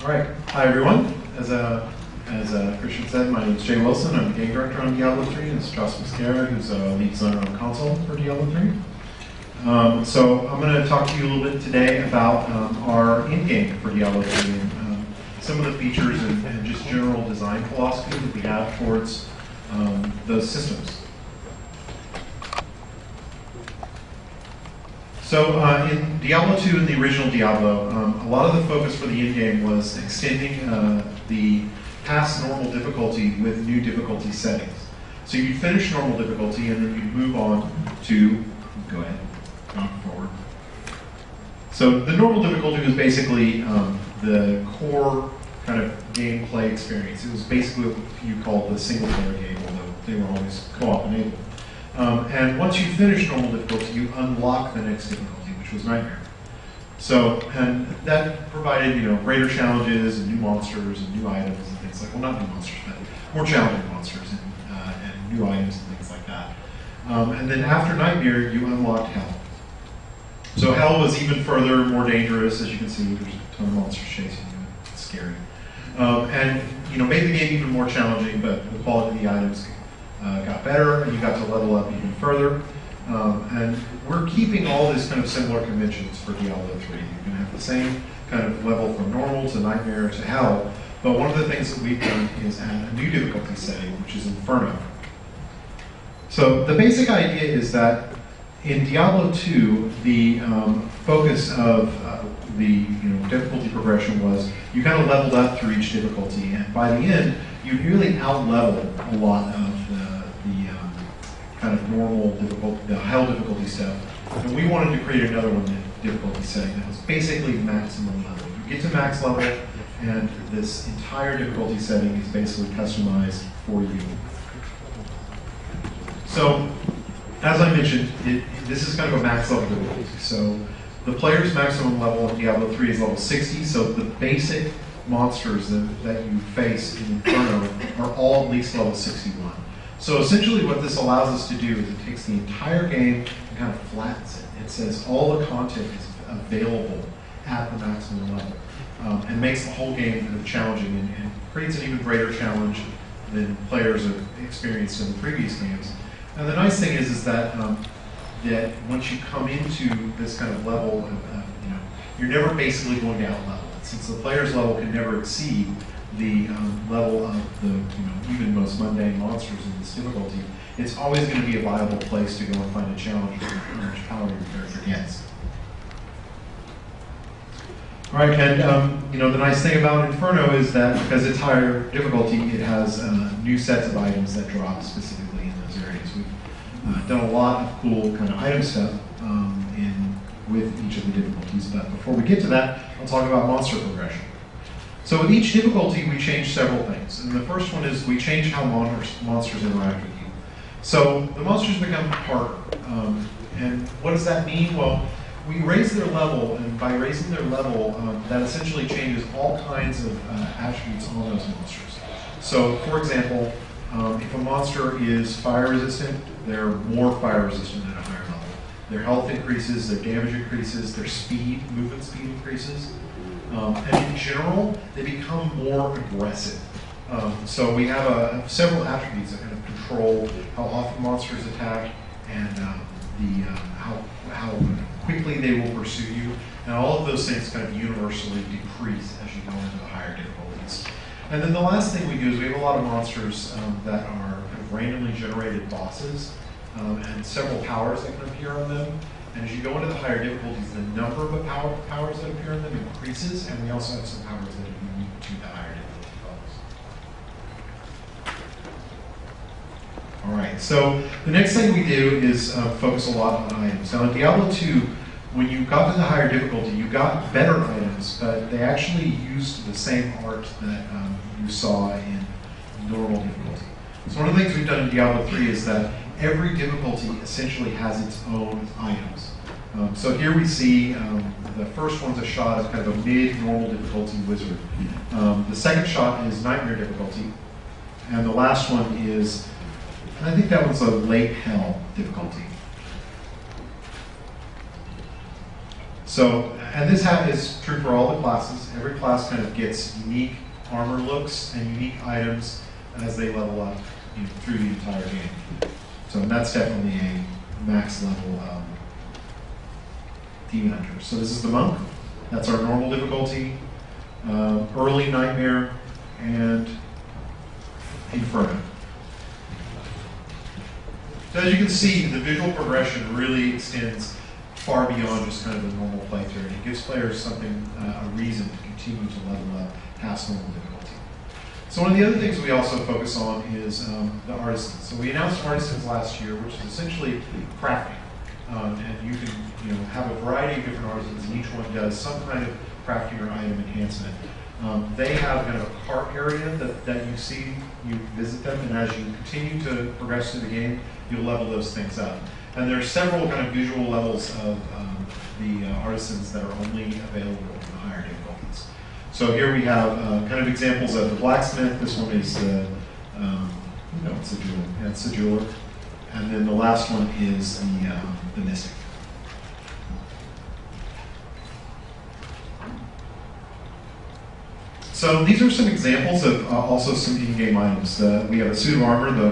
All right, hi everyone. As Christian said, my name is Jay Wilson. I'm the game director on Diablo 3, and it's Josh Mascara, who's a lead designer on console for Diablo 3. So I'm going to talk to you a little bit today about our in-game for Diablo 3 and some of the features and just general design philosophy that we have towards those systems. So in Diablo 2 and the original Diablo, a lot of the focus for the in-game was extending the past normal difficulty with new difficulty settings. So you'd finish normal difficulty and then you'd move on to, go ahead, go forward. So the normal difficulty was basically the core kind of gameplay experience. It was basically what you call the single player game, although they were always co-op enabled. And once you finish normal difficulty, you unlock the next difficulty, which was Nightmare. So, and that provided, greater challenges and new monsters and new items and things like, well, not new monsters, but more challenging monsters and new items and things like that. And then after Nightmare, you unlocked Hell. So Hell was even further, more dangerous, as you can see. There's a ton of monsters chasing you. It's scary. And made the game even more challenging, but the quality of the items got better, and you got to level up even further. And we're keeping all these kind of similar conventions for Diablo 3. You can have the same kind of level from normal to Nightmare to Hell, but one of the things that we've done is add a new difficulty setting, which is Inferno. So the basic idea is that in Diablo 2, the focus of the difficulty progression was you kind of leveled up through each difficulty, and by the end, you really out-leveled a lot of the kind of normal difficulty, the Hell difficulty stuff. And we wanted to create another difficulty setting that was basically maximum level. You get to max level, and this entire difficulty setting is basically customized for you. So, as I mentioned, this is kind of a max level difficulty. So, the player's maximum level in Diablo 3 is level 60, so the basic monsters that you face in Inferno are all at least level 61. So essentially what this allows us to do is it takes the entire game and kind of flattens it. It says all the content is available at the maximum level and makes the whole game kind of challenging and creates an even greater challenge than players have experienced in the previous games. And the nice thing is that that once you come into this kind of level, you're never basically going to out-level it. Since the player's level can never exceed the level of the even most mundane monsters in this difficulty, it's always going to be a viable place to go and find a challenge for how much power your character gets. All right, and the nice thing about Inferno is that because it's higher difficulty, it has new sets of items that drop specifically in those areas. We've done a lot of cool kind of item stuff with each of the difficulties, but before we get to that, I'll talk about monster progression. So with each difficulty, we change several things. And the first one is we change how monsters interact with you. So the monsters become harder. And what does that mean? Well, we raise their level, and by raising their level, that essentially changes all kinds of attributes on those monsters. So for example, if a monster is fire resistant, they're more fire resistant at a higher level. Their health increases, their damage increases, their speed, movement speed increases. And in general, they become more aggressive. So we have several attributes that kind of control how often monsters attack and how quickly they will pursue you. And all of those things kind of universally decrease as you go into the higher difficulties. And then the last thing we do is we have a lot of monsters that are kind of randomly generated bosses and several powers that can appear on them. And as you go into the higher difficulties, the number of powers that appear in them increases, and we also have some powers that are unique to the higher difficulty levels. All right, so the next thing we do is focus a lot on items. Now in Diablo 2, when you got to the higher difficulty, you got better items, but they actually used the same art that you saw in normal difficulty. So one of the things we've done in Diablo 3 is that every difficulty essentially has its own items. So here we see the first one's a shot of kind of a mid-normal difficulty wizard. The second shot is nightmare difficulty. And the last one is, I think that one's a late hell difficulty. So And this is true for all the classes. Every class kind of gets unique armor looks and unique items as they level up through the entire game. So that's definitely a max level Demon Hunter. So this is the Monk. That's our normal difficulty. Early Nightmare and Inferno. So as you can see, the visual progression really extends far beyond just kind of a normal playthrough. It gives players something, a reason to continue to level up past normal difficulty. So one of the other things we also focus on is the artisans. So we announced artisans last year, which is essentially crafting. And you can have a variety of different artisans, and each one does some kind of crafting or item enhancement. They have kind of a cart area that you see, you visit them, and as you continue to progress through the game, you'll level those things up. And there are several kind of visual levels of the artisans that are only available in the higher difficulties. So here we have kind of examples of the blacksmith. This one is it's a jeweler. Yeah, it's a jeweler. And then the last one is the mystic. So these are some examples of also some in-game items. We have a suit of armor, the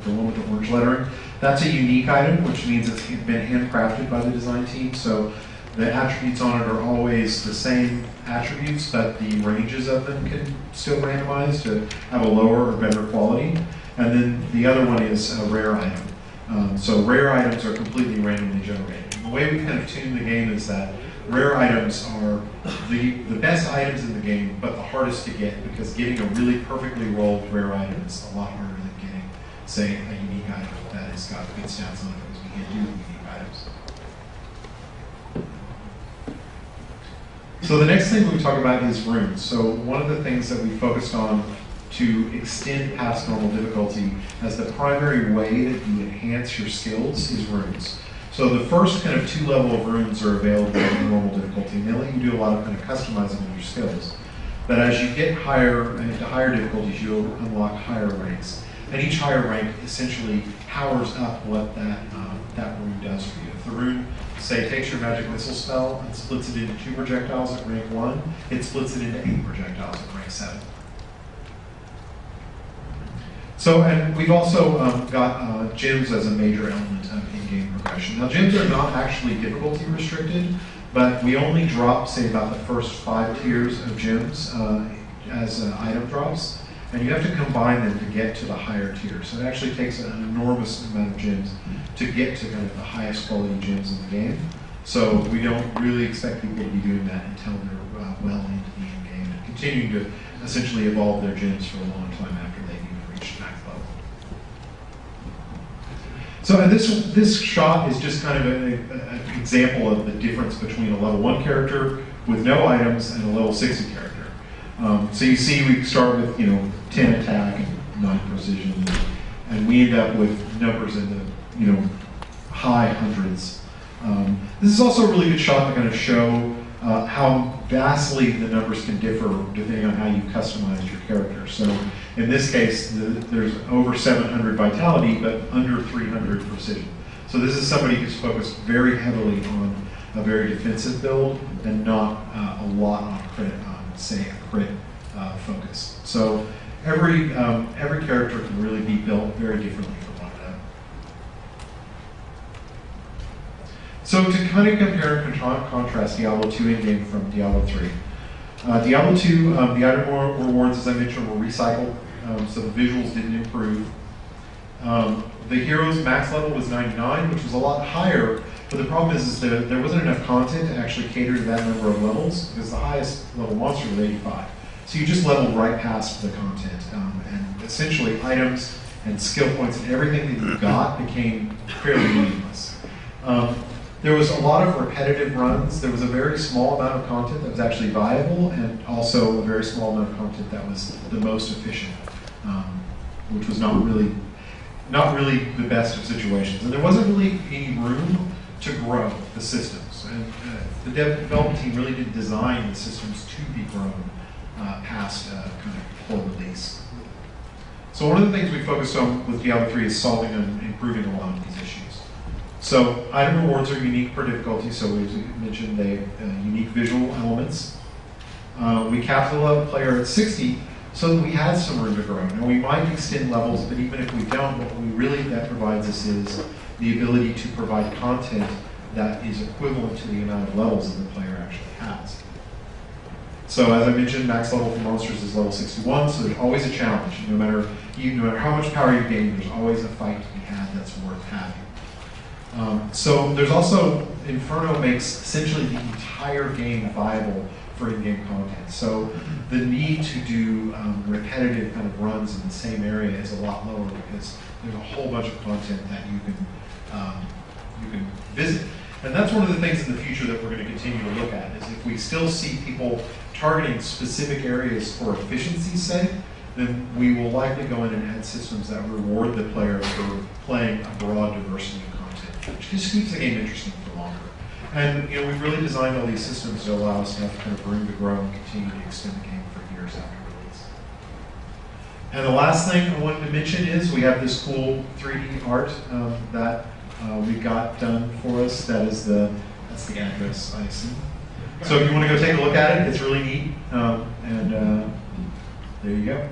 one with the orange lettering. That's a unique item, which means it's been handcrafted by the design team. So the attributes on it are always the same attributes, but the ranges of them can still randomize to have a lower or better quality. And then the other one is a rare item. So rare items are completely randomly generated. The way we kind of tune the game is that rare items are the best items in the game, but the hardest to get, because getting a really perfectly rolled rare item is a lot harder than getting, say, a unique item that has got good stats on it, because we can't do unique items. So the next thing we talk about is runes. So one of the things that we focused on to extend past normal difficulty as the primary way that you enhance your skills is runes. So the first kind of 2 level of runes are available in normal difficulty, and they let you do a lot of kind of customizing of your skills. But as you get higher into higher difficulties, you'll unlock higher ranks. And each higher rank essentially powers up what that rune does for you. If the rune, say, takes your magic missile spell and splits it into 2 projectiles at rank 1, it splits it into 8 projectiles at rank 7. So, and we've also got gems as a major element of in-game progression. Now, gems are not actually difficulty restricted, but we only drop, say, about the first 5 tiers of gems as item drops, and you have to combine them to get to the higher tiers. So it actually takes an enormous amount of gems to get to kind of the highest quality gems in the game. So we don't really expect people to be doing that until they're well into the end game and continuing to essentially evolve their gems for a long time after they've even reached max level. So and this shot is just kind of an example of the difference between a level 1 character with no items and a level 60 character. So you see we start with 10 attack and 9 precision, and we end up with numbers in the high hundreds. This is also a really good shot to kind of show how vastly the numbers can differ depending on how you customize your character. So in this case, there's over 700 vitality, but under 300 precision. So this is somebody who's focused very heavily on a very defensive build and not a lot on crit, say a crit focus. So every character can really be built very differently from one another. So to kind of compare and contrast Diablo 2 in-game from Diablo 3. Diablo 2, the item rewards, as I mentioned, were recycled, so the visuals didn't improve. The hero's max level was 99, which was a lot higher, but the problem is that there wasn't enough content to actually cater to that number of levels, because the highest level monster was 85. So you just leveled right past the content, and essentially items and skill points and everything that you got became fairly meaningless. There was a lot of repetitive runs. There was a very small amount of content that was actually viable, and also a very small amount of content that was the most efficient, which was not really the best of situations. And there wasn't really any room to grow the systems. And the development team really didn't design the systems to be grown past kind of full release. So one of the things we focused on with Diablo 3 is solving and improving a lot of these issues. So item rewards are unique per difficulty, so as we mentioned, they have unique visual elements. We capped the level player at 60, so that we had some room to grow. Now we might extend levels, but even if we don't, that provides us is the ability to provide content that is equivalent to the amount of levels that the player actually has. So as I mentioned, max level for monsters is level 61, so there's always a challenge. No matter how much power you gain, there's always a fight to be had that's worth having. So there's also, Inferno makes essentially the entire game viable for in-game content. So the need to do repetitive kind of runs in the same area is a lot lower because there's a whole bunch of content that you can visit. And that's one of the things in the future that we're going to continue to look at, is if we still see people targeting specific areas for efficiency's sake, then we will likely go in and add systems that reward the player for playing a broad diversity of content, which just keeps the game interesting for longer. And we've really designed all these systems to allow us to have kind of room to grow and continue to extend the game for years after release. And the last thing I wanted to mention is we have this cool 3D art that we got done for us. That's the address, I assume. So if you want to go take a look at it, it's really neat. There you go.